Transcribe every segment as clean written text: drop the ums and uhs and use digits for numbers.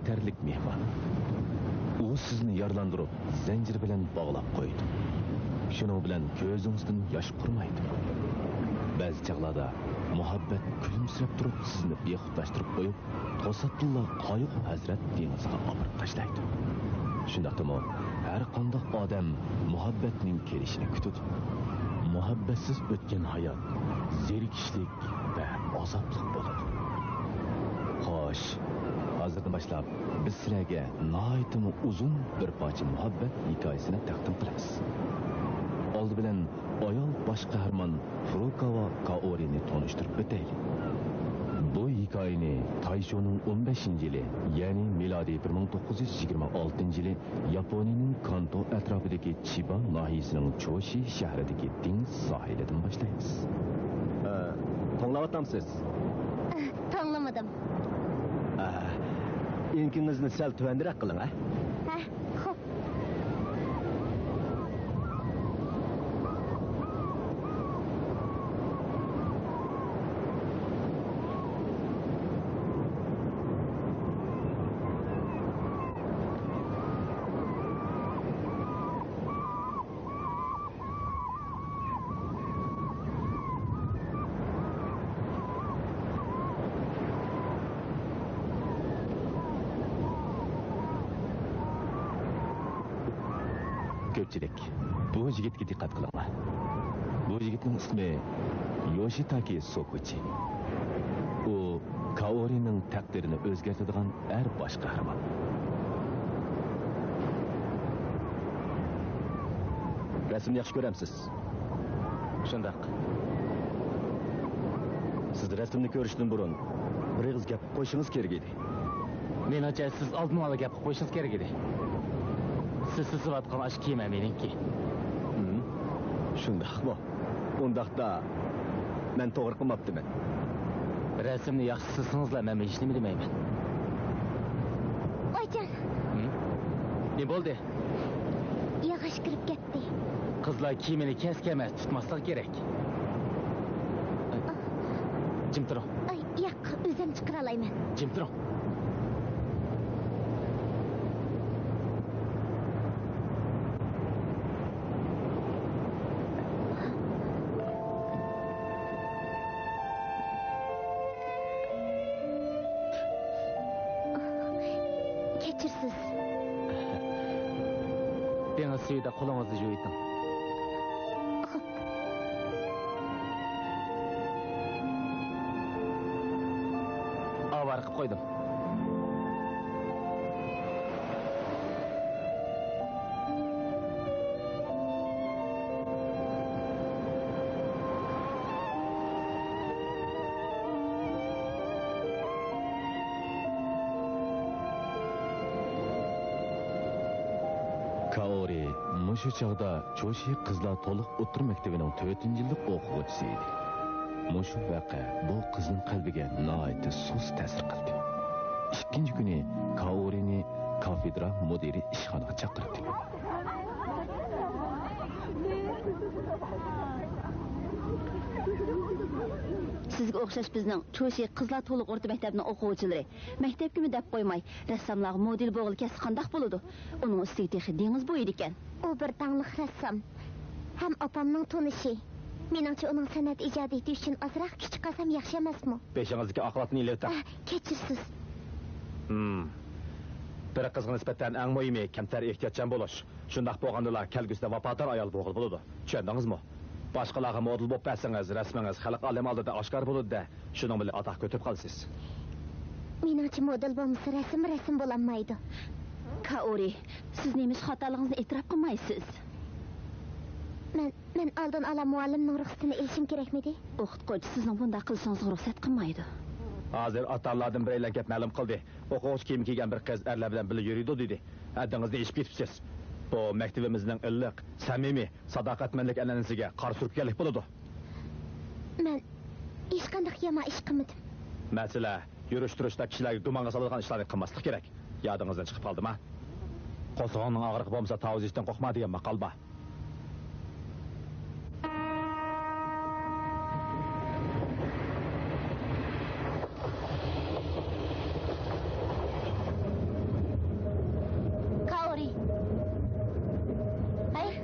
xatarlik mehmon. U sizni yarlandırıp zincir bilan bağlap qo'ydi. Shuning bilan ko'zingizdan yosh qurmaydi. Ba'zi chaqlarda muhabbat kulimsirab turib sizni bexutlashtirib qo'yib, to'satilla qoyg'u hazrat dengizga olib tashlaydi. Shundaqdimi, har qanday odam muhabbatning kelishini kutadi. Muhabbatsiz o'tgan hayot zerikishlik va azobli bo'ladi. Xo'sh, hozirdan boshlab biz sizlarga nihoyatda uzun bir parcha muhabbat hikoyasini taqdim qilamiz. Oldi bilan ayol bosh qahramon Furukawa Kaorini tanishtirib o'taylik. Bu hikoyani Taishoning 15-yili, ya'ni milodiy 1926-yili Yaponiyaning Kanto atrofidagi Chiba nahiyasining Choshi shahridagi dengiz sohilidan boshlaymiz. Tinglayapsizsiz? Tanlamadım. İnkingizni sal tuvandiroq qiling, ha? Xo'p. Ko'pchilik bu yigitga diqqat qilinglar. Bu yigitning ismi Yoshitaki Sokuchi. U Kaorining taqdirini o'zgartiradigan er bosh qahramon. Rasmni yaxshi ko'ramsiz? Shundoq. Siz rasmni ko'rishdan burun bir og'iz gap qo'yishingiz kerak edi. Menimcha siz oldin ola gap qo'yishingiz kerak edi. Siz sızıvatqan aşk kiyme menimki. Shundaqmi? Undaqda men to'g'ri qilmabdiman. Rasmni yaxshi sızsingizlar, men hech nima demayman. Oyjon. Ne bo'ldi? Yog'ish kirib ketdi. Qizlar kiyimini keskemas tutmaslik kerak. Jim turing. Ay, yo'q, o'zim chiqara olmayman. Jim turing. Dengiz suyida qo'lingizni yuviting. Avar qilib qo'ydim. Kaori mushu chog'da Choshi qizlar to'liq o'tir maktabining 4-yillik o'quvchisi edi. Mushu vaqa bu qizning qalbiga nihoyatda so'z ta'sir qildi. Ikkinchi kuni Kaorini kafedra mudiri ishxonaga chaqirdi. Sizga o'xshash bizning Choshi qizlar to'liq o'rta maktabining o'quvchilari maktabga deb qo'ymay, rassomlarga model bo'g'il kas qandoq bo'ladi? Uning ustiga texi dengiz bo'yidi ekan. U bir tanglik rassom. Ham opamning tonishi. Meningcha uning san'at ijodiyati uchun ozroq kuch qasam yaxshi emasmi? Beshingizdagi oqibatni ilayotib. Kechirsiz. Bir qizga nisbatan eng muhimi kamtar ehtiyotchan bo'lish. Shundaq bo'lganda kelgusida vafodor ayol bo'g'il bo'ladi. Tushundingizmi? Boshqalarga model bo'lib bersangiz, rasmingiz xalq olami oldida oshkor bo'ladi-da, shuning bilan atoq ko'tib qolasiz. Meningcha model bo'lmasa rasm bo'lolmaydi. Kaori, siz nemish xatolig'ingizni e'tirof qilmaysiz. Men oldin ala muallimning ruxsatini olishim kerakmidi? O'qituvchi sizning bunday qilishingizni ruxsat qilmaydi. Hozir ota-onalardan biraylar gap ma'lum qildi. O'quvchi kiyim kiygan bir qiz erlar bilan birga yuriydi dedi. Adingizni eshib ketibsiz. Bu maktabimizning illiq, samimiy, sadoqatmanlik an'anasiga qarshi turganlik bo'ladi. Men hech qanday yomon ish qilmadim. Masala yurish-turishda kishilarga gumonga soladigan ishlarni qilmaslik kerak. Yodingizdan chiqib qoldimi? Qo'zg'onning og'riqi bo'lmasa tavzishdan qo'rqma degan maqol bor.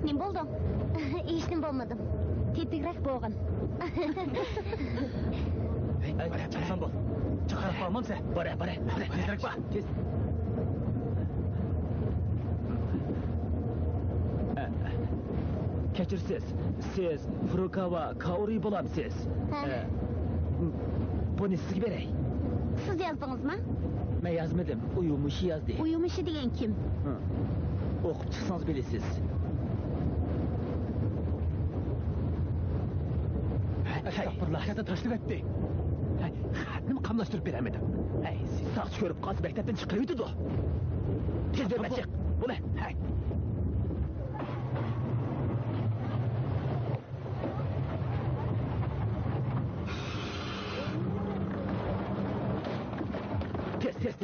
Ne buldun? Hiç ne bulmadım. Tetikrek boğun. Hey, çıksan bol. Çıkarak bağlamam sen. Bara. Tezdirek bak. Tez. Keçirsiz. Siz Furukawa Kaori bulamsiz. Bunu sizge berey. Siz yazdınız mı? Ben yazmadım. Uyumuşu yazdı. Uyumuşu diyen kim? Okup çıksanız bilesiz. Estağfurullah. Kata taşlık etti. Xatını kamlaştırıp veremedim. Siz sağ görüp qaz mektepten çıkıyordunuz o. Tez verme çık. Bu ne? Tez.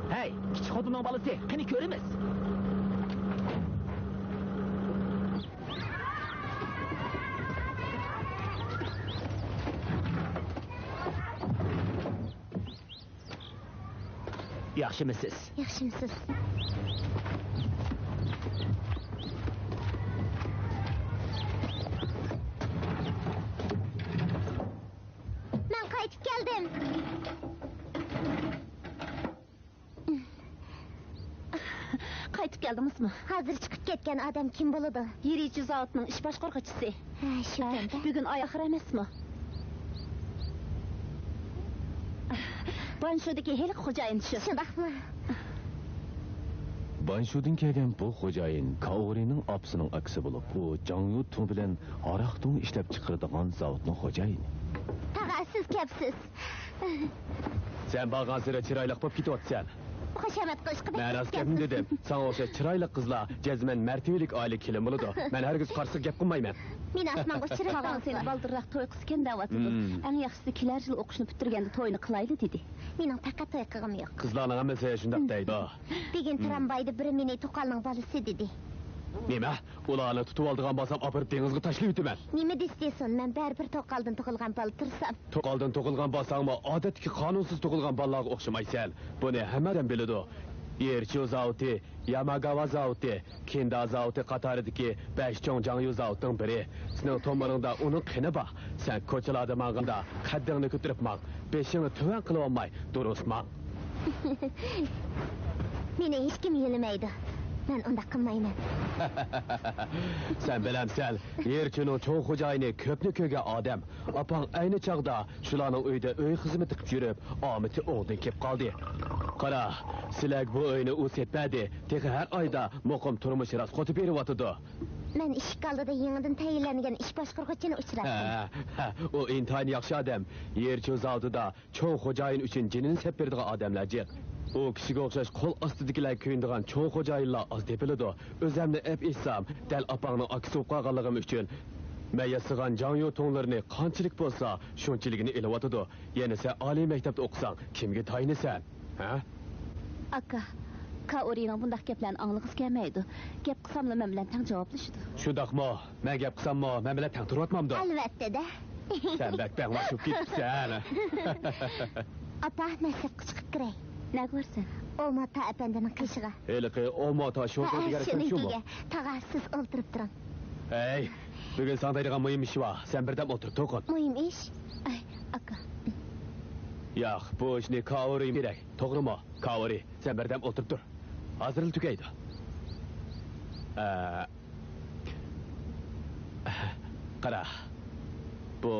Hey, küçük odunun balısı. Hani göremez. Yaxshimisiz? Yaxshimisiz. Ben qaytib keldim. Qaytib keldingizmi? Hozir chiqib ketgan odam kim bo'ladi? Yer ichi zavodining ish boshqaruvchisi. Ha, shu ekan. Bugun oy oxiri emasmi? Banşodagi heliq xo'jayin shu. Shundaqmi? Banşudun kelgan bu xo'jayin Kaorining opsining aksi bo'lib, u Jangyu Tun bilan aroqning ishlab chiqaradigan zavodning xo'jayini. Tag'a siz kepsiz. Sen borgan sira chiroyli bo'lib ketyapsan. Xushamat qilishqi. Men askarni dedim. Sen o'sha chiroyli qizlar jazman martabalik oila kelin bo'ladi. Men hargiz qarshi gap qilmayman. Men asmanga chiroq seni baldirroq to'y qilgan da'vatidi. Eng yaxshisi kelar yil o'qishni bitirganda to'yni qilayli dedi. Mening faqat to'y qilg'im yo'q. Qizlarning hammasi shunday deydi. Degan tramvayda biri meni to'qalning bolasi dedi. Nima? Ularni tutib oldigan bosam opirib dengizga tashlab o'taman. Nima deysiz? Men baribir to'qaldan tug'ilgan bola tursam. To'qaldan tug'ilgan bosangmi, odatdagi qonunsiz tug'ilgan bolalarga o'xshamaysan. Buni hammadan biladi. Yerchi zavodi, Yamagawa zavodi, Kinda zavodi qatoridagi 5 cho'ng Jangyu zavodining biri. Sening to'maringda uning qini bor. Sen ko'chalarda manganda qaddingni ko'tarib mang, beshingni tuvan qilib olmay, durust mang. Meni hech kim yilmaydi. Men undaq qilmayman. Sen bilamsan, yerchining cho'ng xo'jayini ko'pni ko'rgan odam. Opang ayni chog'da shularning uyida uy xizmati qilib yurib, omiti o'g'ldan kelib qoldi. Qara, sizlar bu uyni u setmadi. Texi har oyda muqim turmush rasqotib beryotdi. Men ishga oldida yangidan tayinlangan ish boshqaruvchini uchratdim. O intayin yaxshi odam. Yerchi zavdida cho'ng xo'jayin uchun jinini sep beradigan odamlar jiq. O kishiga o'xshash qo'l ostidagilar kuyindigan cho'ng xo'jayinlar oz tepiladi. O'zimni ep etsam, dal opangning aksi bo'lib qolganligim uchun mayasigan Jangyu Tonglarni qanchalik bo'lsa, shunchaligini ilyotdi. Yana sen oliy maktabda o'qisang, kimga tayinasan? Ha? Aka, Kaorining bundaq gaplarni anglag'isi kelmaydi. Gap qilsamla men bilan tang javoblashadi. Shundaqmi? Men gap qilsammi, men bilan tang turyapmamda. Albatta-da. Sen bakbaqlashib ketibsan. Apa, men sirtqa chiqib kiray. Nega borsan? Olmota apandining qishig'i. Heliqi Olmota sho'rga degan shumi? Tag'a siz o'ltirib turing. Hey, bugun sandaydigan muhim ish bor. Sen birdan o'tirib to'qin. Muhim ish? Ay, aka. Yo'q, bu ishni Kaori kerak. To'g'rimi? Kaori, sen birdan o'tirib tur. Hozir tugaydi. Qara. Bu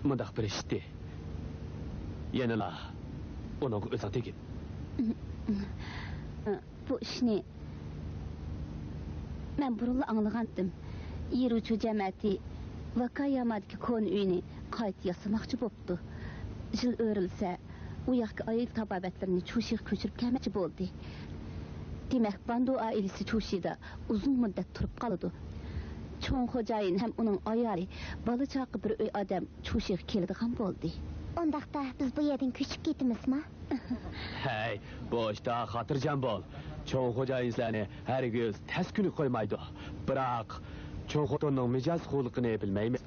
mundaq bir ishdi. Yanala uning o'zi tegib. Bu ishni men burunla anglagandim. Yeruchu jamiyati Vakayamadagi kon uyini qayta yasamoqchi bo'pti. Yil o'rilsa, u yoqqa oil tabobatlarini Chushiga ko'chirib kelmoqchi bo'ldi. Demak, Bando oilasi Chushida uzun muddat turib qoladi. Cho'ng xo'jayin ham uning ayoli, bola chaqi bir uy odam Chushiga keladigan bo'ldi. Undaqda biz bu yerdan ko'chib ketamizmi? Hey, bu ishda xotirjam bo'l. Cho'ng xo'jayinlarni hargiz taskuni qo'ymaydi. Biroq cho'ng xotinning mijoz xulqini bilmaymiz.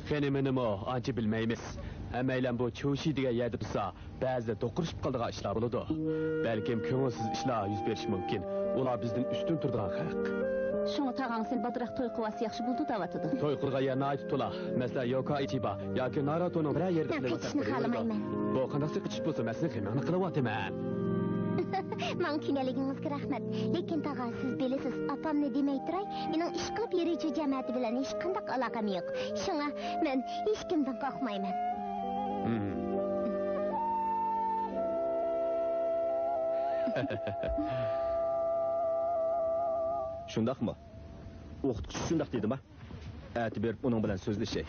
Fenomenimi ancha bilmaymiz. Әмәйлән bu çoğuşi degan yerda tursa, ba'zida do'qirishib qoladigan ishlar bo'ladi. Balkim ko'ngilsiz ishlar yuz berishi mumkin. Ular bizdan ustun turadigan xalq. Şunu tağan sen batırak toy quvası yaxşı buldu davatıdı. To'y qilgan yerni aytib to'la. Masalan, Yoka Ichiba yoki Narato'ning biror yerda Men ketishni xohlamayman. Bu qanday qichish bo'lsa, men sizni qiymanni qilyapman. Man kinaligingizga rahmat. Lekin tag'a siz bilasiz, opamni demay turay, mening ish qilib yuruvchi jamoati bilan hech qanday aloqam yo'q. Shunga men hech kimdan qo'rqmayman. Shundaqmi? O'qituvchi shundaq dedimi? Ati berib uning bilan so'zlashay.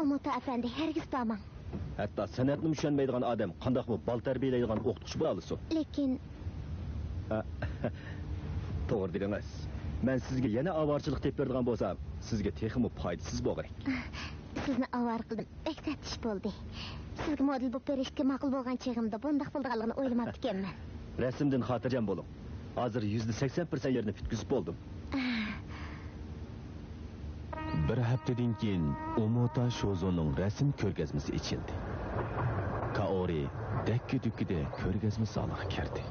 Umut efendi, hergiz bormang. Hatto san'atni tushunmaydigan odam qandoqmi bal tarbiyalaydigan o'qituvchi bo'la olsa. Lekin To'g'ri dedingiz. Men sizga yana avorchilik deb beradigan bo'lsam, sizga texmi foydasiz bo'lg'arak. sizni avor qildim. Ehtatish bo'ldi. Sizga model bo'lib berishga ma'qul bo'lgan cheg'imda bundaq bo'lganligini o'ylamabdi ekanman. Rasmdan xotirjam bo'ling. Hozir %80% yerini bitkizib bo'ldim. Bir haftadan keyin Omota Shozoning rasm ko'rgazmasi ichildi. Kaori dakki-dukkida ko'rgazma zaliga kirdi.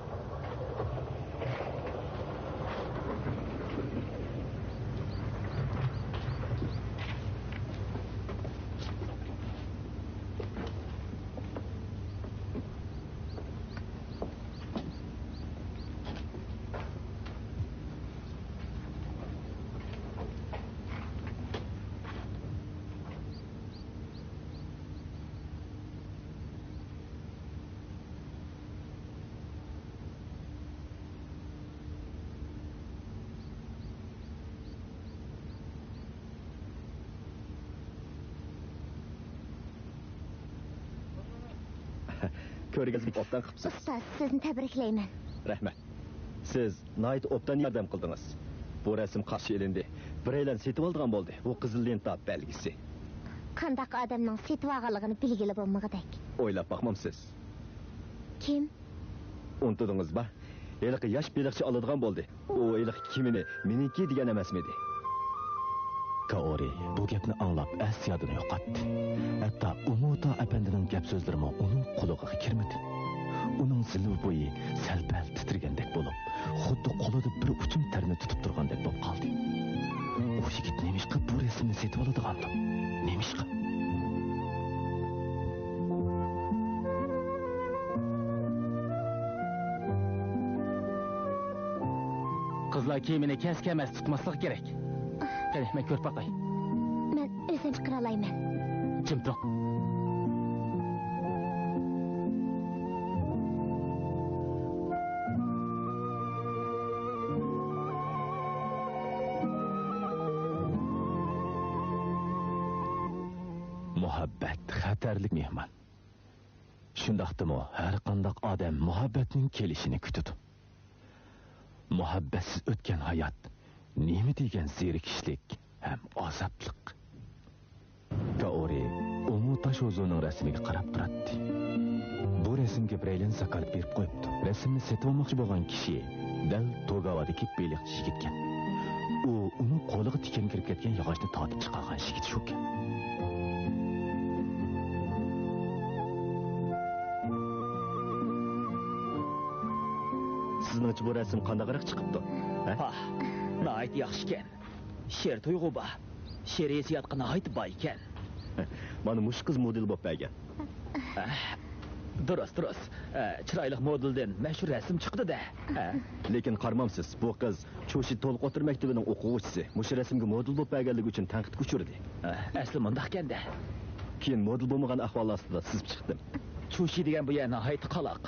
Ko'rgazma obdan qilibsiz. Ustoz, sizni tabriklayman. Rahmat. Siz Night obdan yordam qildingiz. Bu rasm qarshi elindi. Biraylan setib oldigan bo'ldi. Bu qizil lenta belgisi. Qandaq odamning setib olganligini bilgili bo'lmagidak. O'ylab boqmamsiz. Kim? Untudingizmi? Eliqi yosh beliqchi oladigan bo'ldi. U eliq kimini meniki degan emasmidi? Kaori bu gapni anglab asiyadini yo'qotdi. Hatto Umota apandining gap so'zlari uning quloqiga kirmadi. Uning zilvi bo'yi sal-pal titragandek bo'lib, xuddi qo'lida bir uchum tarni tutib turgandek bo'lib qoldi. U yigit nemishqa bu rasmni setib oladigandim? Nemishqa? Qizlar kiyimini keskamas tutmaslik kerak. Qani, men ko'rib boqay. Men o'zim chiqara olmayman. Jim tur. Muhabbat xatarlik mehmon. Shundaqdimi, har qanday odam muhabbatning kelishini kutadi. Muhabbatsiz o'tgan hayot nima degan zerikishlik ham azoblik. Kaori Omota Shozoning rasmiga qarab turadi. Bu rasmga biraylan zakal berib qo'yibdi. Rasmni setib olmoqchi bo'lgan kishi dal Togavadagi beliqchi yigitgan. U uning qo'liga tikan kirib ketgan yog'ochni tortib chiqargan yigit shukan. Sizningcha bu rasm qanday chiqibdi? Ha, nayt yaxshi ekan. She'r tuyg'u bor. She'r esiyatga nayt boy ekan. Mana mush qiz model bo'lib bergan. Durust. Chiroyli modeldan mashhur rasm chiqdi-da. Lekin qarmamsiz, bu qiz Cho'shi to'liq o'tir maktabining o'quvchisi. Mush rasmga model bo'lib berganligi uchun tanqidga uchirdi. Asli mundaq ekanda. Keyin model bo'lmagan ahvol ostida sizib chiqdim. Cho'shi degan bu yer nayt qaloq.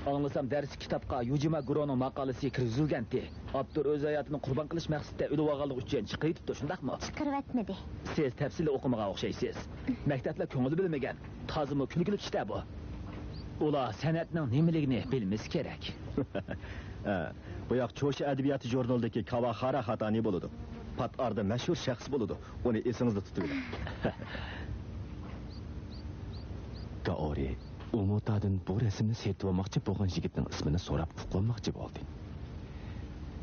Anlasam ders kitapqa Yujima Guroning maqolasi kirizilgandi. Abdur o'z hayotini qurbon qilish maqsadida o'lib olganligi uchun chiqiribdi, shundaqmi? Chiqirvatmadi. Siz tafsili o'qimagan o'xshaysiz. Maktablar ko'ngil bilmagan. Tozimi kulgili kishda bu. Ular san'atning nimaligini bilmiz kerak. Bu yoq Cho'shi adabiyoti jurnalidagi Kawahara Hatani bo'ladi. Pat arda mashhur shaxs bo'ladi. Uni esingizda tuting. Kaori Umotadan bu rasmni setib olmoqchi bo'lgan yigitning ismini so'rab qo'ymoqchi bo'ldi.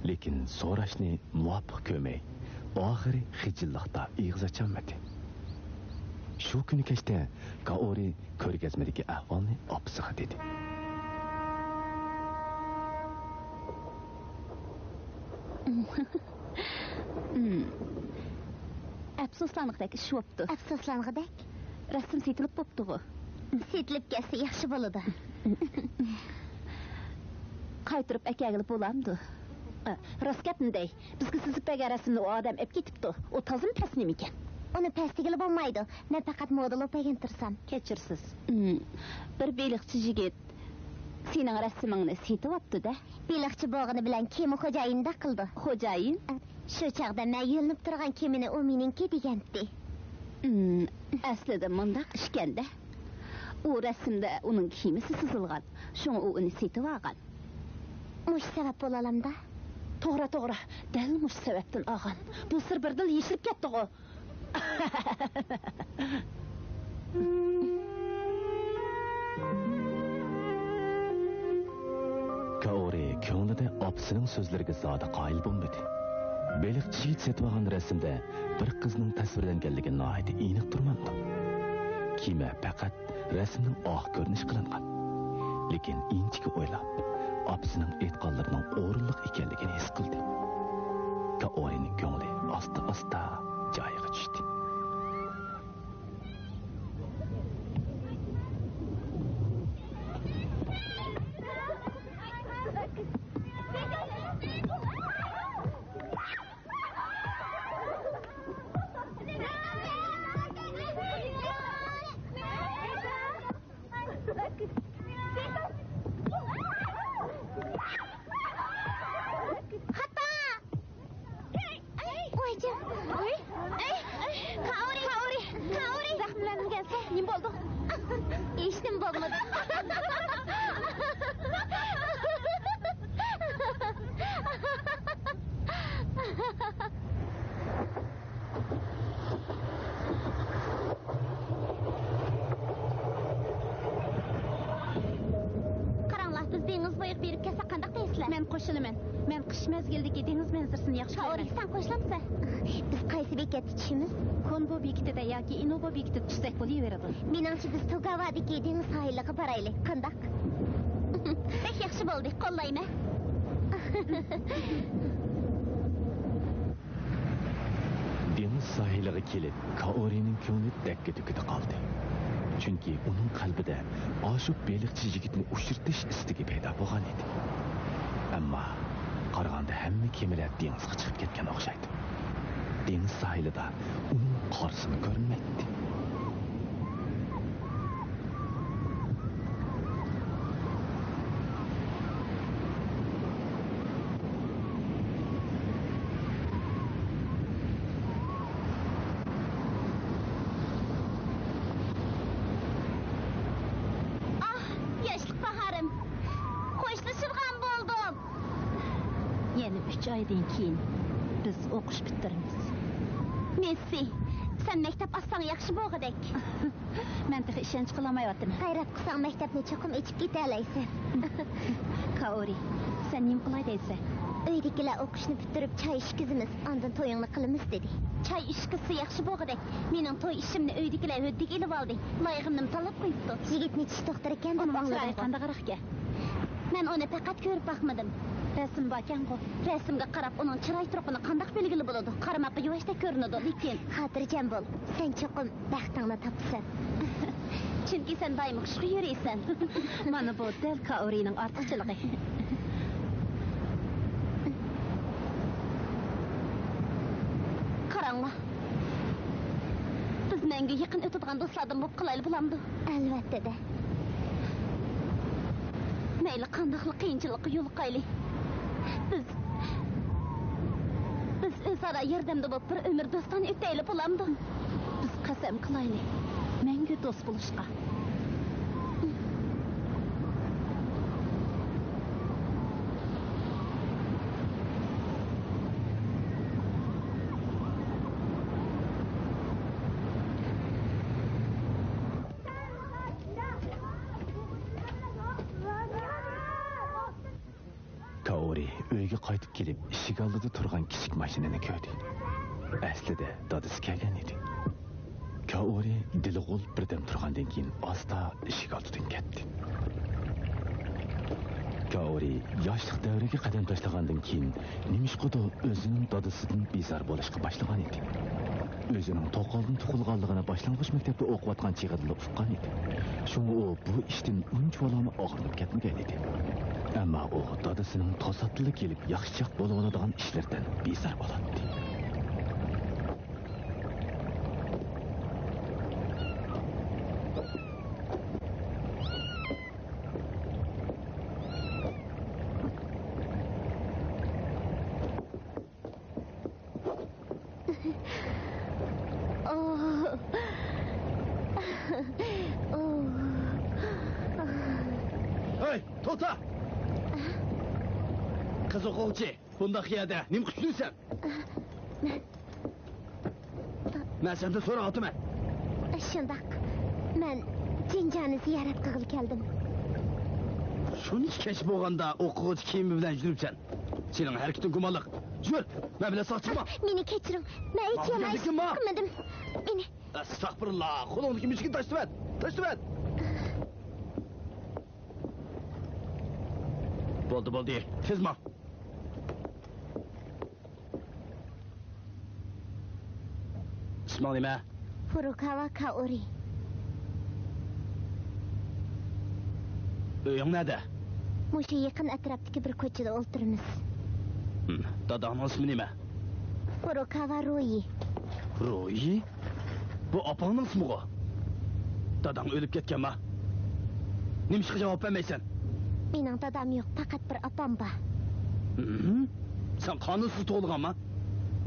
Lekin so'rashni muvofiq ko'may, oxiri xijillikda ig'iz ochamadi. shu kuni kechda Kaori ko'rgazmadagi ahvolni opasiga dedi. Afsuslanıqdek ish bo'pti. Afsuslanğıdak. Rasm setilib bo'pti-ku. Setilib kelsa yaxshi bo'ladi. Qaytirib akagilib bo'lamdi. Rost gapinday, bizga sizib bergan rasmni o odam ep ketibdi. O tozim pasnim ekan. Uni pastigili bo'lmaydi. Men faqat model o'pagan tursam. Kechirsiz. Bir beliqchi yigit sening rasmingni setib olibdi-da. Beliqchi bog'ini bilan kema xo'jayinda qildi. Xo'jayin Shu chaqda men yo'linib turgan kemini u meningki degandi. Aslida mundaq ishkanda. U rasmda uning kiyimisi sizilgan. Shuni u uni setib olgan. Mush sabab bo'lalamda. To'g'ri, dal mush sababdan olgan. Bu sir birdil yeshilib ketdi-ku. Kaori ko'nglida opasining so'zlariga zoda qoyil bo'lmadi. Beliqchi yigit setib olgan rasmda bir qizning tasvirlanganligi nihoyat aniq turmadi. Kema faqat rasmning oq ko'rinish qilingan. Lekin inchiki o'ylab, opasining aytganlarining o'rinliq ekanligini his qildi. Kaorining ko'ngli asta joyiga tushdi. Nim bo'ldi? Eshitdim bo'lmadi. Qaranglar, biz dengiz bo'yiga berib kelsak qanday deysizlar? Men qo'shilaman. Men qish mezgilidagi dengiz manzarasini yaxshi ko'raman. Kaori, sen qo'shilamsan? Biz qaysi bekatga tushimiz? Konbo bekitida yoki Inobo bekitida tushsak bo'laveradi. Menimcha biz Togavadagi dengiz sohiliga boraylik. Qanday? Bek yaxshi bo'ldi, qo'llayman. Dengiz sohiliga kelib, Kaorining ko'ngli dakka-dukkida qoldi. Chunki uning qalbida oshiq beliqchi yigitni ushirtish istagi paydo bo'lgan edi. Ammo qaraganda hamma kemalar dengizga chiqib ketgan o'xshaydi. Dengiz sohilida uning qarsini ko'rinmaydi. Yoshlik baharim. Qo'shlashirgan bo'ldim. Yana 3 oydan keyin biz o'qish bitiramiz. Messi, sen maktab assang yaxshi bo'lg'idek. Men tek ishonch qilmayapman. G'ayrat qilsang maktabni cho'qim ichib ketalaysan. Kaori, sen nim qilay deysan? Uydagilar o'qishni bitirib choy ishkizimiz, ondan to'yingni qilamiz dedi. Choy ishkisi yaxshi bo'lg'idek. Mening to'y ishimni uydagilar o'ddik ilib oldi. Loyig'imni tanlab qo'yibdi. Yigitni tish doktor ekan deb angladim. Qanday qaraqga? Men uni faqat ko'rib baxmadim. Rasm borkan-ku. Rasmga qarab uning chiroy turqini qanday belgili bo'ladi? Qaramaqa yuvashda ko'rinadi, lekin xotirjam bo'l. Sen cho'qim baxtingni topsan. Chunki sen doim xushxuy yuraysan. Mana bu dal Kaorining ortiqchiligi. Qaranglar. Biz menga yaqin o'tadigan do'stlardan bo'lib qolaylik bo'lamdi. Albatta da. Mayli qandaqli qiyinchilikqa yo'l qo'yaylik. Biz o'zaro yordamda bo'lib bir umr do'stona o'taylik bo'lamdi. Biz qasam qilaylik. Menga do'st bo'lishga. Kaori uyga qaytib kelib, eshik oldida turgan kichik mashinani ko'rdi. Aslida dadasi kelgan edi. Kaori dili qo'l birdan turgandan keyin asta eshik oldidan ketdi. Kaori yoshlik davriga qadam tashlagandan keyin nimishqo'da o'zining dadasidan bezor bo'lishga boshlagan edi. O'zining to'qoldan tug'ilganligini boshlang'ich maktabda o'qiyotgan chig'ida uqqan edi. Shunga u bu ishdan unchalik og'rinib ketmagan edi. Ammo u dadasining to'satli kelib yaxshiroq bo'la oladigan ishlardan bezor bo'ladi. Hey, to'xta! Qiz o'quvchi, bundaq yerda nima qilib yursan? Men sendan so'rayapman. Shundoq. Men Jinjani ziyorat qilib keldim. Shuncha kech bo'lganda o'quvchi kiyimi bilan yuribsan. Sening harakating gumonliq. Yur, men bilan sochma. Meni kechiring. Men hech yomon ish qilmadim. Meni Astagfirullah, qo'lingni mishga tashlab. Tashlab. Bo'ldi. Tezma. İsming nima? Furukawa Kaori. Uying nerede? Mushu yaqin atrofdagi bir ko'chada o'tiramiz. Dadangning ismi nima? Furukawa Royi. Royi? Bu opangning ismi-ku. Dadang o'lib ketganmi? Nima ishga javob bermaysan? Mening dadam yo'q, faqat bir opam bor. Sen qonunsiz tug'ilganmi?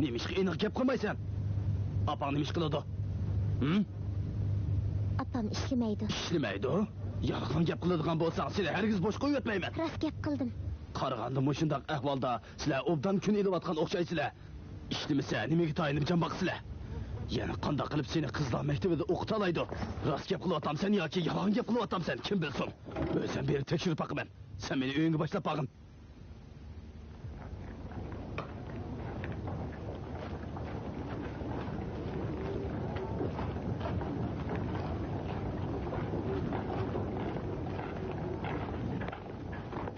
Nima ishga aniq gap qilmaysan? Opang nima ish qiladi? Opam ishlamaydi. Ishlamaydi? Yolg'on gap qiladigan bo'lsang, seni hargiz bosh qo'yib o'tmayman. Rost gap qildim. Qaraganda mushundaq ahvolda sizlar obdan kun elayotgan o'xshaysizlar. Ishlamasa nimaga tayinib jon boqsizlar? Yana qanday qilib seni qizlar maktabida o'qitalaydi? Rost gap qilyapsan yoki yolg'on gap qilyapsan, kim bilsin? O'zim berib tekshirib boqaman. Sen meni uyingga boshlab boqin.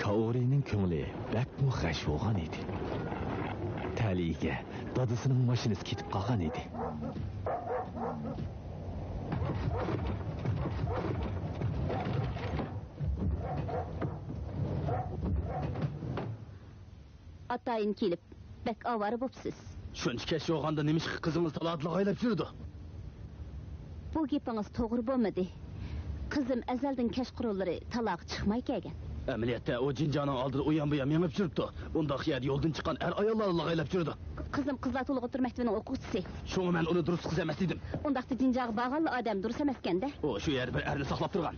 Kaorining ko'ngli bakmu g'ash bo'lgan edi. Taliga dadasining mashinasi ketib qolgan edi. Atayin kelib, bak avara bo'psiz. Shuncha kech bo'lganda nima ish qizingiz talotliq aylab yurdi? Bu gapingiz to'g'ri bo'lmadi. Qizim azaldan kashqurunlari taloq chiqmay kelgan. Amaliyotda o Jinjani oldida u ham bu ham yengib yuribdi. Bundaq yer yo'ldan chiqqan ayollarni aylab yurdi. Qizim qizlar to'liq o'tir maktabining o'quvchisi. Shunga men uni durust qiz emas dedim. Undaqda Jinjaga bag'anli odam durust emas ekanda. O shu yerda bir erni saqlab turgan.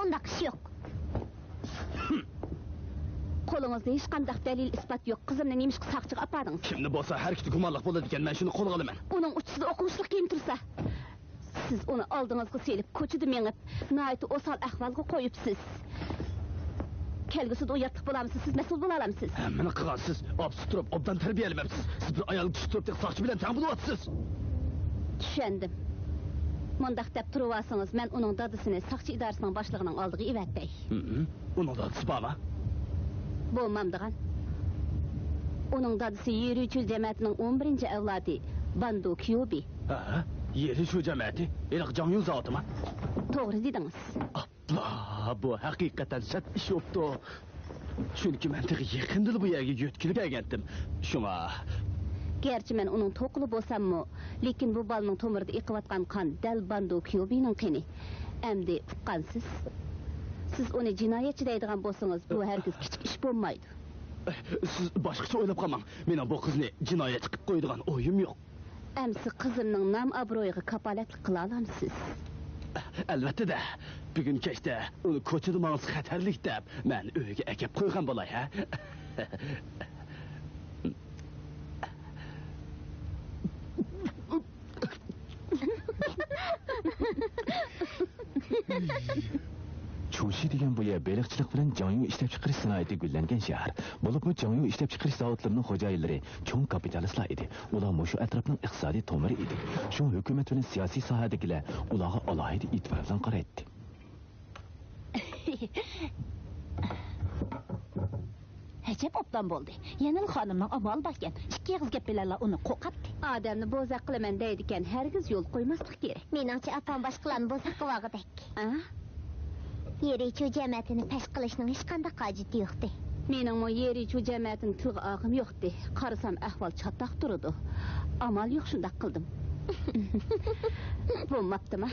Undaq ish yo'q. Qo'lingizda hech qanday dalil isbot yo'q. Qizimni nima ishga saqchiga opadingiz? Kimni bo'lsa harakati gumonliq bo'ladi ekan, men shuni qo'lga olaman. Uning uchisida o'quvchilik kiyim tursa, siz uni oldingizga selib ko'chada mengib, nihoyatda o'sal ahvolga qo'yibsiz. Kelgusida uyatliq bo'lamsiz, siz mas'ul bo'la olamsiz. Hammani qilgansiz, obsiz turib, obdan tarbiyalamabsiz. Siz bir ayol kishi turib, soqchi bilan tang bo'lyapsiz. Tushundim. Mundaq deb turib olsangiz, men uning dadasini soqchi idorasining boshlig'ining oldiga evatday. Uning dadasi bormi? Bo'lmamdigan. Uning dadasi Yerichu jamiyatining 11-avlodi Bando Kyobi. Ha, Yerichu jamiyati, iliq Jongyun zotimi? To'g'ri dedingiz. Bu haqiqatan shat ish bo'pti. Chunki men tig'i yaqinda bu yerga yo'tkilib kelgandim. Shunga Gerçi men uning to'qli bo'lsam-mu, lekin bu balning tomirida iqiyotgan qon dal Bando Kyobining qini. Endi uqqansiz. Siz uni jinoyatchi deydigan bo'lsangiz, bu hargiz kichik ish bo'lmaydi. Siz boshqacha o'ylab qolmang. Mening bu qizni jinoyatchi qilib qo'yadigan o'yim yo'q. Amsi qizimning nam obro'yiga kapolatlik qila olamsiz. Albatta da. Bugun kechda uni ko'chada ma'lum xatarlik deb men uyga akab qo'ygan bo'lay, ha? Чуши degan bu yer baliqchilik bilan jonyu ishlab chiqarish sanoati gullangan shahar. Bo'lib bu jonyu ishlab chiqarish zavodlarining xo'jayinlari cho'ng kapitalistlar edi. Ular mushu atrofning iqtisodiy tomiri edi. Shu hukumat bilan siyosiy sohadagilar ularga alohida e'tibor bilan qaraydi. Həcəb obdan bo'ldi. Yanıl xonimning amal bakkan. Ikki yig'iz gap bilanlar uni qo'qatdi. Odamni bo'zaq qilaman deydigan, hargiz yo'l qo'ymaslik kerak. Meningcha apam boshqalarni bo'zaq qilvog'idek. A? Yerichu jamiyatini pash qilishning hech qanday hojati yo'qdi. Mening mo yerichu jamiyatini tilga og'im yo'qdi. Qarasam ahvol chataq turadi. Amal yo'q shunday qildim. Bo'lmabdimi?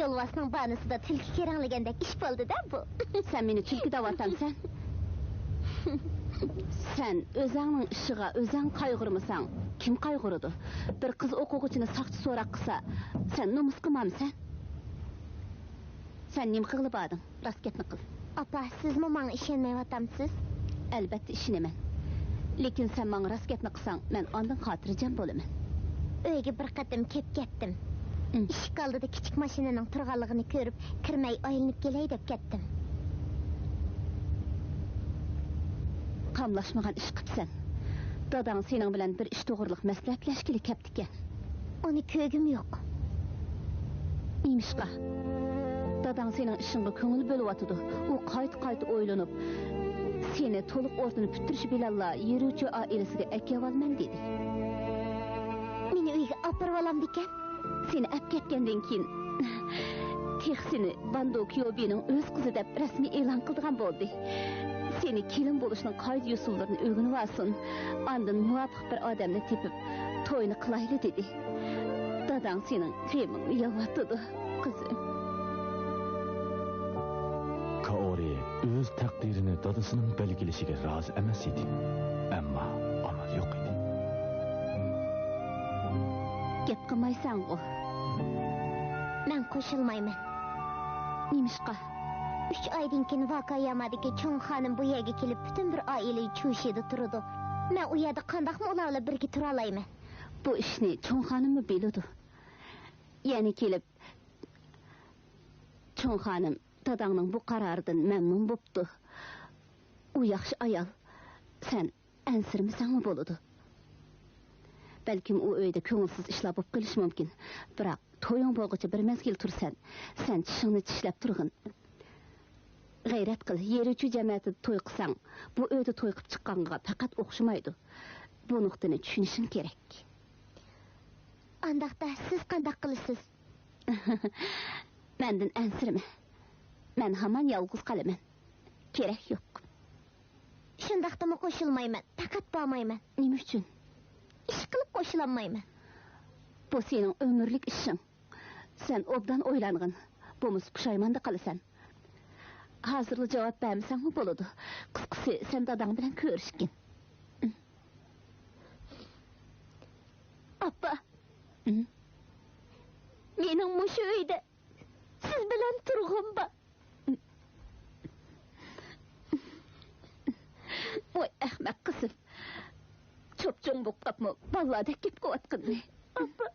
Yo'lvasning banasida tilki keranligandek ish bo'ldi-da bu. Sen meni tulki davatamsan. Sen o'zingning ishiga o'zing qayg'urmasan, kim qayg'uradi? Bir qiz o'quvchini saqchi so'roq qilsa, sen nomus qilmamsan? Sen nima qilib bording? Rostgapni qil. Apa, sizmi menga ishonmayapsiz? Albatta ishonaman. Lekin sen menga rostgapni qilsang, men ondan xotirjam bo'laman. Uyga bir qatim kelib ketdim. Eshik oldida kichik mashinaning turganligini ko'rib, kirmay aylanib kelay deb ketdim. Qamlashmagan ish qilibsan. Dadang sening bilan bir ish to'g'riliq maslahatlashgili kelibdi ekan. Uni ko'rgim yo'q. Nimishqa? Dadang sening ishingga ko'ngil bo'lyotdi. U qayt o'ylanib, seni to'liq o'rtanib bitirish bilanla yeruvchi oilasiga akavolman dedi. Meni uyga olib olam ekan. Seni olib ketgandan keyin Texsini Bando Kyobining o'z qizi deb rasmiy e'lon qilgan bo'ldi. Seni kelin bo'lishning qoida usullarini o'rganib olsin. Ondan muvofiq bir odamni tepib, to'yni qilayli dedi. Dadang sening femingni yalvatdi, qizim. Kaori o'z taqdirini dadasining belgilashiga rozi emas edi. Ammo amal yo'q edi. Gap qilmaysan-ku. Men qo'shilmayman. Nimishqa? 3 oydan keyin Vaqayamadagi cho'ng xonim bu yerga kelib butun bir oila Chushida turadi. Men u yerda qandaqmi ularla birga tura olayman? Bu ishni cho'ng xonimmi biladi? Ya'ni kelib cho'ng xonim dadangning bu qaroridan mamnun bo'pti. U yaxshi ayol. Sen ansirmisanmi bo'ladi? Balkim u uyda ko'ngilsiz ishlar bo'lib qolishi mumkin. Biroq to'ying bo'lguncha bir mezgil tursan, sen tishingni tishlab turg'in. G'ayrat qil, yeruvchi jamiyatida to'y qilsang, bu uyda to'y qilib chiqqanga faqat o'xshamaydi. Bu nuqtani tushunishing kerak. Andaqda siz qanday qilasiz? Mendan ansirma. Men hamon yolg'iz qolaman. Kerak yo'q. Shundaqdami qo'shilmayman, faqat bormayman. Nima uchun? Ish qilib qo'shilolmayman. Bu sening umrlik ishing. Sen obdan o'ylangin. Bo'lmas pushaymonda qolasan. Hozirli javob bermasangmi bo'ladi? Qisqasi, sen dadang bilan ko'rishgin. Appa. Mening mushu uyda siz bilan turg'im bor. Voy ahmaq qizim. Cho'pchong bo'lib qopmi? Balladek kep qo'yatqinni. Appa.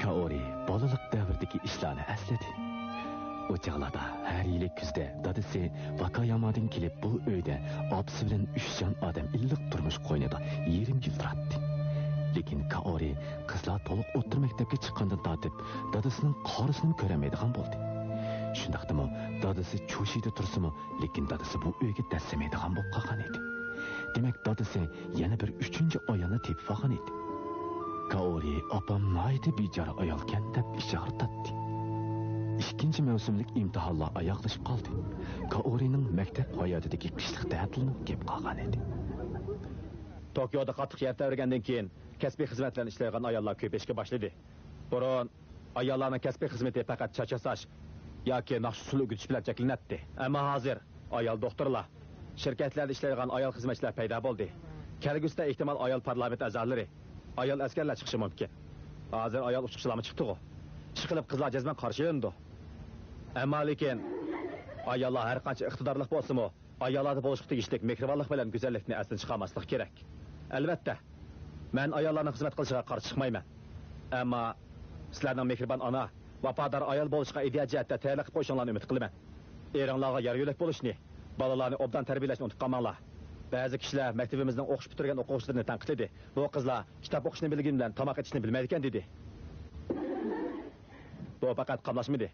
Kaori bolalik davridagi ishlarni esladi. O chaqlarda har yili kuzda dadasi Vaqayamadin kelib bu uyda opsi bilan 3 jon odam illiq turmush qo'ynida yerim yil turatdi. Lekin Kaori qizlar to'liq o'rta maktabga chiqqandan tortib dadasining qorisini ko'ramaydigan bo'ldi. Shundaqdimi dadasi Chushida tursimi, lekin dadasi bu uyga dassamaydigan bo'lib qolgan edi. Demak dadasi yana bir 3-chi ayolni tepib olgan edi. Kaori opam mayda bechora ayolkan deb ishortatdi. Ikkinchi mavsumlik imtihonlar oyoqlashib qoldi. Kaorining maktab hayotidagi qishliq ta'tilni kelib qolgan edi. Tokioda qattiq yer tavrigandan keyin kasbiy xizmatlarni ishlaydigan ayollar ko'payishga boshladi. Burun ayollarning kasbiy xizmati faqat chachasash yoki naqsh usul o'rgatish bilan cheklanadi. Ammo hozir ayol doktorlar, shirkatlarda ishlaydigan ayol xizmatchilar paydo bo'ldi. Kelgusida ehtimol ayol parlament a'zolari, ayol askarlar chiqishi mumkin. Hozir ayol uchiqchilarmi chiqdi-ku. Ish qilib qizlar jazman qarshi yo'ndi. Ammo lekin Ayollar har qancha iqtidorli bo'lsa-mu, ayollarda bo'lishga tegishli mehribonlik bilan go'zallikni aslan chiqarmaslik kerak. Albatta, men ayollarning xizmat qilishiga qarshi chiqmayman. Ammo sizlarning mehribon ona, vafodor ayol bo'lishga ideal jihatda tayyorlik qo'yishinglarni umid qilaman. Eringlarga yar yo'lak bo'lishni, bolalarni obdan tarbiyalashni unutib qolmanglar. Ba'zi kishilar maktabimizning o'qish bitirgan o'quvchilarini tanqidladi. Bu qizlar kitob o'qishni bilgani bilan tomoq etishni bilmaydi ekan dedi. Bu faqat qamlashmadi.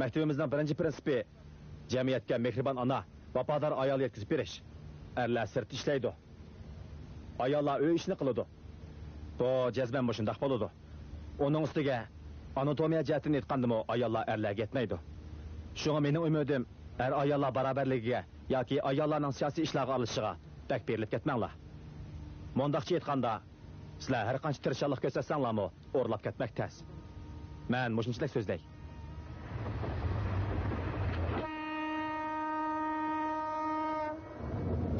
Maktabimizning birinchi prinsipi jamiyatga mehribon ona, vafodor ayol yetkazib berish. Erlar sirt ishlaydi. Ayollar uy ishini qiladi. Bu jazman shundoq bo'ladi. Uning ustiga anatomiya jihatini aytgandimi, ayollar erlarga yetmaydi. Shunga mening umidim ayollar barobarligiga yoki ayollarning siyosiy ishlarga aralashishiga bak berilib ketmanglar. Mondaqcha aytganda, sizlar har qancha tirishchilik ko'rsatsanlarmi, o'rlab ketmak tez. Men mushunchalik so'zlay.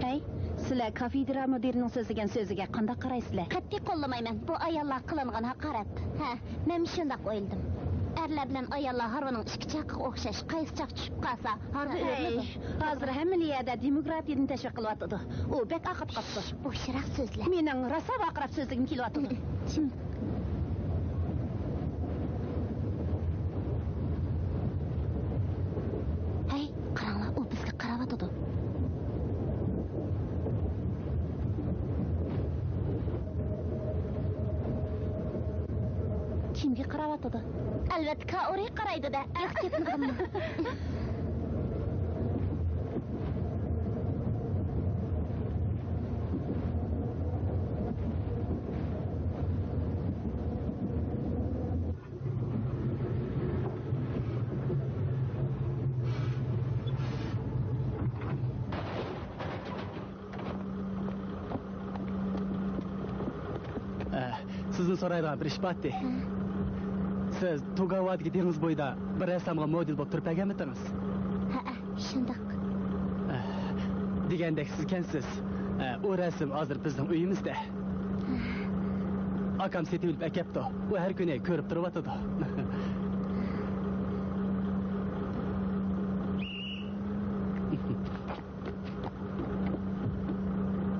Hey, sizlar kafedra mudirining so'zlagan so'ziga qanday qaraysizlar? Qat'iy qo'llamayman. Bu ayollar qilingan haqorat. Ha, men shunday o'yladim. Erlar bilan ayollar harbining ikki chaqiga o'xshash. Qaysi chaq tushib qolsa, harbi o'rnidi. Hozir hamma yerda demokratiyani tashviq qilyotdi. U bek aqib qopdi. Bo'shroq so'zlar. Mening rosa vaqirab so'zligim kelyotdi. Hey, qaranglar, u bizga qarayotdi. Kimga qarayotdi? Albatta, Kaori qaraydi-da. Ketmaganmi? Sizni so'raydigan bir ish botdi. Siz Tugavadagi dengiz bo'yida bir rassamga model bo'lib turib ekanmisiz? Ha, shundoq. Degandek siz ekansiz. U rasm hozir bizning uyimizda. Akam setib olib akapti. U har kuni ko'rib turibdi.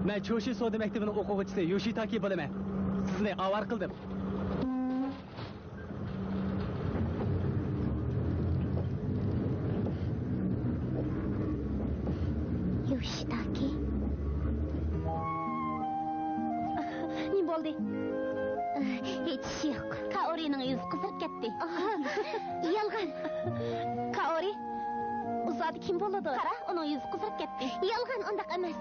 Men Choshi Soda maktabining o'quvchisi Yoshitaki bo'laman. Sizni avar qildim. Yoshitaki. Nima bo'ldi? Hech yo'q. Kaorining yuzi qizarib ketdi. Yolg'on. Kaori? U zot kim bo'ladi? Qara, uning yuzi qizarib ketdi. Yolg'on, undaq emas.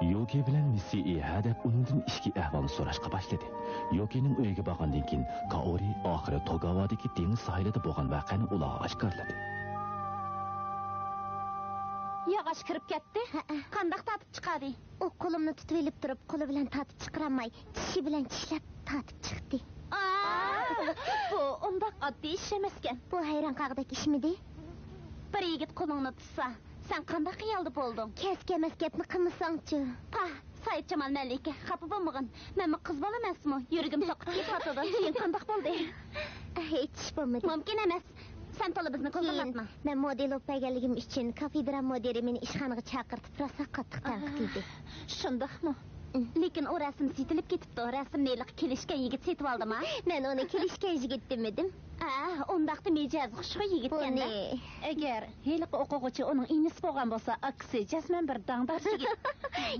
Yoki bilan Missy hadab uningdan ishki ahvolni so'rashga boshladi. Yokining uyiga borgandan keyin Kaori oxiri Togavadagi dengiz sohilida bo'lgan voqeani ularga oshkorladi. Yog'och kirib ketdi. Qandoq tatib chiqadi? U qo'limni tutib olib turib, qo'li bilan tatib chiqaramay, tishi bilan tishlab tatib chiqdi. Bu undaq oddiy ish emas ekan. Bu hayron qolg'idek ishmidi? Bir yigit qo'lingni tutsa, sen qanday xiyolda bo'lding? Kesk-emas gapni qilmasang-chi. Said Jamal Malika, xafa bo'lmag'in. Men qiz bola emasmi? Yuragim soqib ketadi. Keyin qanday bo'ldi? Hech bo'lmadi. Mumkin emas. Sen to'la bizni qo'llatma. Men model o'payganligim uchun kafedra modeli meni ishxonaga chaqirtib, rosa qattiq tanqid. Shundaqmi? Lekin u rasm setilib ketibdi. Rasmnilik kelishgan yigit setib oldimi? Men uni kelishgan yigit demadim. Undaqda mijoz xushxo'y yigit ekan-da. Agar heliqi o'quvchi uning inisi bo'lgan bo'lsa, aksi jasman bir dangdar yigit.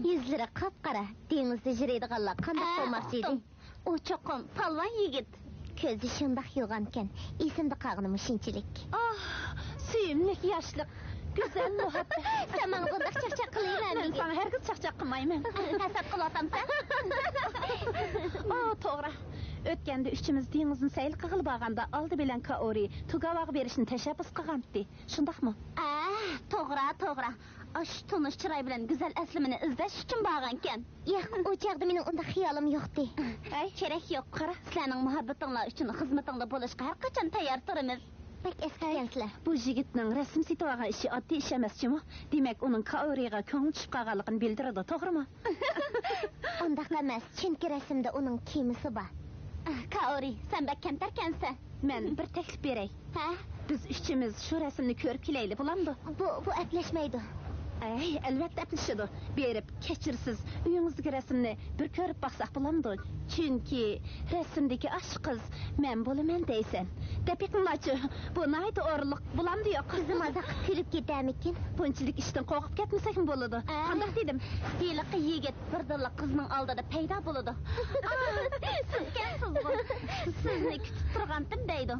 Yuzlari qop-qora, dengizda jiraydiganlar qanday qolmoqchi edi? U cho'qim palvon yigit. Ko'zi shundoq yo'g'on ekan. Esimda qolg'animi shunchalik. Suyimli yoshlik. Güzel muhabbet. Sen bana bundak çakçak kılayım Ben sana her kız çakçak kılmayım. Hesap kılatam sen. To'g'ri. O'tganda uchimiz dengizni sayl qilib olganda oldi bilan Kaori Tugavaga berishni tashabbus qilgandi. Shundaqmi? To'g'ri. Ash tunish chiroy bilan go'zal aslimini izlash uchun borgan ekan. Yo'q, u chaqda mening unda xiyolim yo'qdi. Kerak yo'q. Qara, sizlarning muhabbatinglar uchun xizmatingda bo'lishga har qachon tayyor turamiz. Bak eskiyansizlar. Bu yigitning rasm setib olgan ishi oddiy ish emas-chimi? Demak, uning Kaoriga ko'ngli tushib qolganligini bildiradi, to'g'rimi? Undaq emas, chunki rasmda uning kiyimisi bor. Kaori, sen bak kamtarkansan. Men bir taklif beray. Biz üçümüz şu resimni körüp keleyli bulamdı. Bu əpləşməydi. Ey, elbette əplişidir. Berip, keçirsiz, uyunuzdaki resimni bir körüp baksak bulamdı. Çünkü resimdeki aşk kız, men bulumen deysen. Depikinlaçı, bu naydı orluk bulamdı yok. Bizim azaq külüp gedəmikin. Bunçilik işten korkup ketmesek mi buludu? Kandak dedim. Deliqi yigit birdilla qızның aldida payda buludu. Siz gensiz bu. Sizni kütüp turgandim deydi.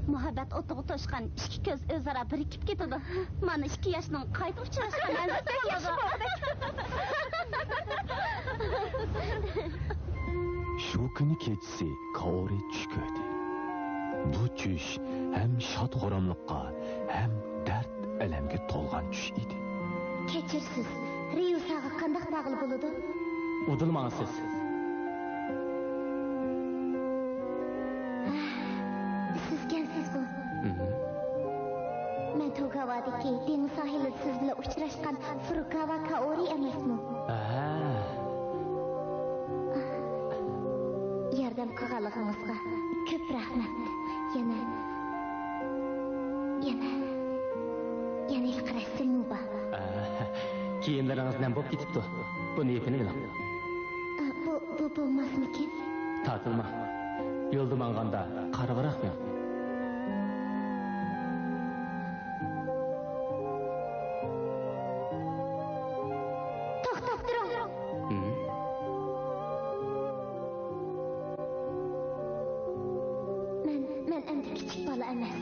Muhabbet otuğu toşkan iki göz özara birikip ketidi. Mana 2 yaşның qayta uçraşkan əzizlik yaşamadı. Şu günü keçisi Kaori tuş gördü. Bu tuş hem şat horamlıkka hem dert elemge tolgan tuş idi. Keçirsiz. Riyu sağı qandaq bağlı buludu? Udulmağın siz. Siz gensiz bu. Men Togava'daki deniz sahili siz bilan uchrashgan Furukawa Kaori emasmi? Yordam qilganligingizga ko'p rahmat. Yana ilk rasmim bu. Kiyimlerinizden bop gitipti. Bu niyetini bilen. Bu bo'lmasmikin? Tatılma. Yolda manganda qarı bırakmıyor. To'xtab turing. Men endi kichik bola emas.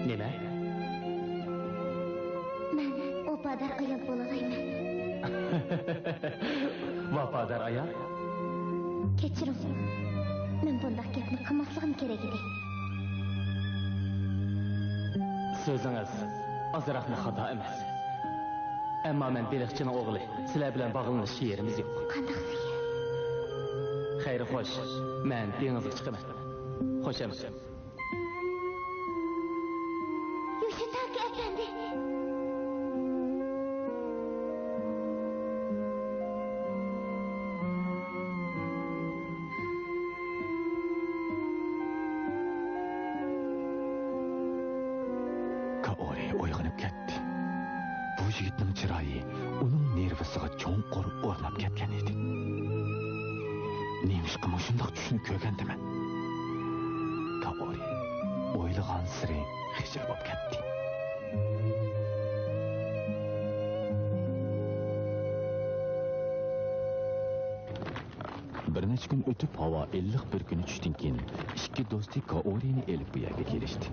Nima? Men vafodar ayol bo'lalayman. Vafodar ayol? Kechiring. Men bunday gapni qilmasligim kerak edi. Sözünüz azıraqni xata emas. Amma men beliqchining o'g'li. Sizlar bilan bog'lanish yerimiz yo'q. Qanday siz? Xeyri xo'sh. Men dengizga chiqaman. Xo'sh emas. Yoshitaki efendi. Kaori uyg'onib ketdi. Bu yigitning chiroyi uning nervisiga cho'nqur o'rnab ketgan edi. Nemishqa shundoq tushni ko'rgandiman. Kaori o'ylagan siri xijil bo'lib ketdi. Bir necha kun o'tib havo illiq bir kuni tushdan keyin ikki do'sti Kaorini elib bu yerga kelishdi.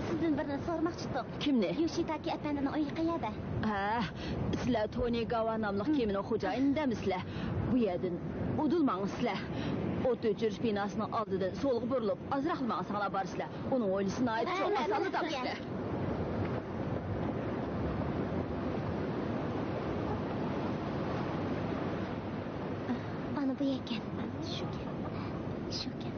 Sizdan birini sormoqchidik. Kimni? Yoshitaki efendining uyi qayerda? Ha, sizler Tony Gawa namlıq geminin xo'jayinidamisizlar? Bu yerdan udulmangsizlar. O't o'chirish binasining oldidan so'lg'i burilib, azroq maqsadlar borsizlar. Uning o'ylisini aytib cho'q asalni topishlar. Ana bu ekan. Shu ekan.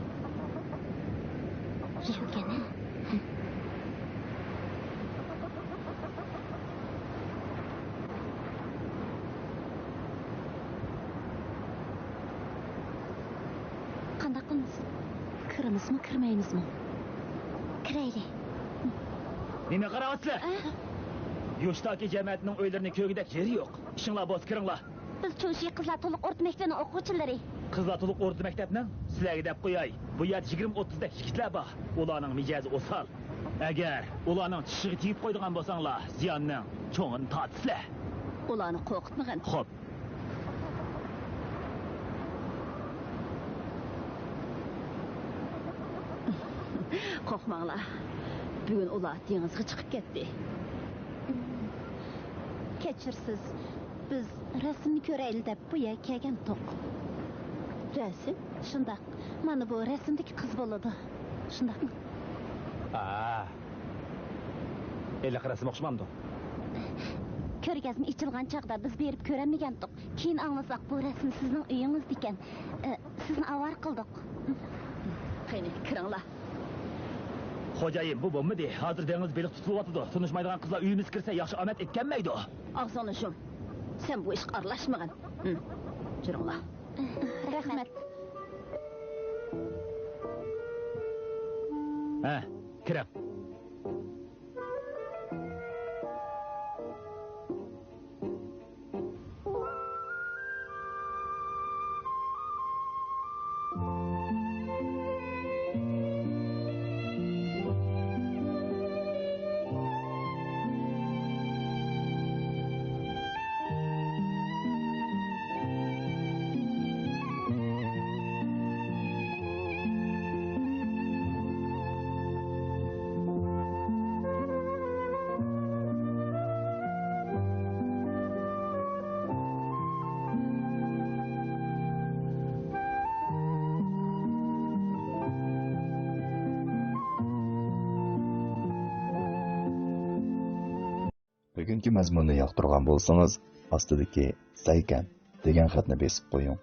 Qanday qilamiz? Kirimizmi, kirmaymizmi? Kirayli. Nima qarayapsizlar? Yo'shtaki jamiyatining o'ylarini ko'gidek yeri yo'q. Ishinglar bos kiringlar. Biz Cho'shi qizlar to'liq o'rta maktabining o'quvchilari. Qizlar to'liq o'rta maktabning sizlarga deb qo'yay. Bu yerda 20-30 ta yigitlar bor. Ularning mijozi o'sal. Agar ularning tishiga tegib qo'ydigan bo'lsanglar, ziyonning cho'ng'ini tortisizlar. Ularni qo'rqitmagan. Xo'p. Qo'rqmanglar. Bugun ular dengizga chiqib ketdi. Kechirsiz, biz rasmni ko'raylik deb bu yerga kelgan to'q. Rasm? Shundoq. Mana bu rasmdagi qiz bo'ladi. Shundoqmi? Iliq rasm o'xshamamdi. Ko'rgazma ichilgan chaqda biz berib ko'ramagandik. Keyin anglasak bu rasm sizning uyingiz ekan. Sizni avar qildik. Qani, kiringlar. Xo'jayin, bu bo'lmadi. Hozir dengiz beliq tutilyapti. Tunishmaydigan qizlar uyimiz kirsa yaxshi omad etganmaydi. Ağzını şum. Sen bu işe aralashmagin. Juringlar. Rahmat. Ha, kiring. Bugungi mazmunni yoqtirgan bo'lsangiz, ostidagi "Saykan" degan xatni besib qo'ying.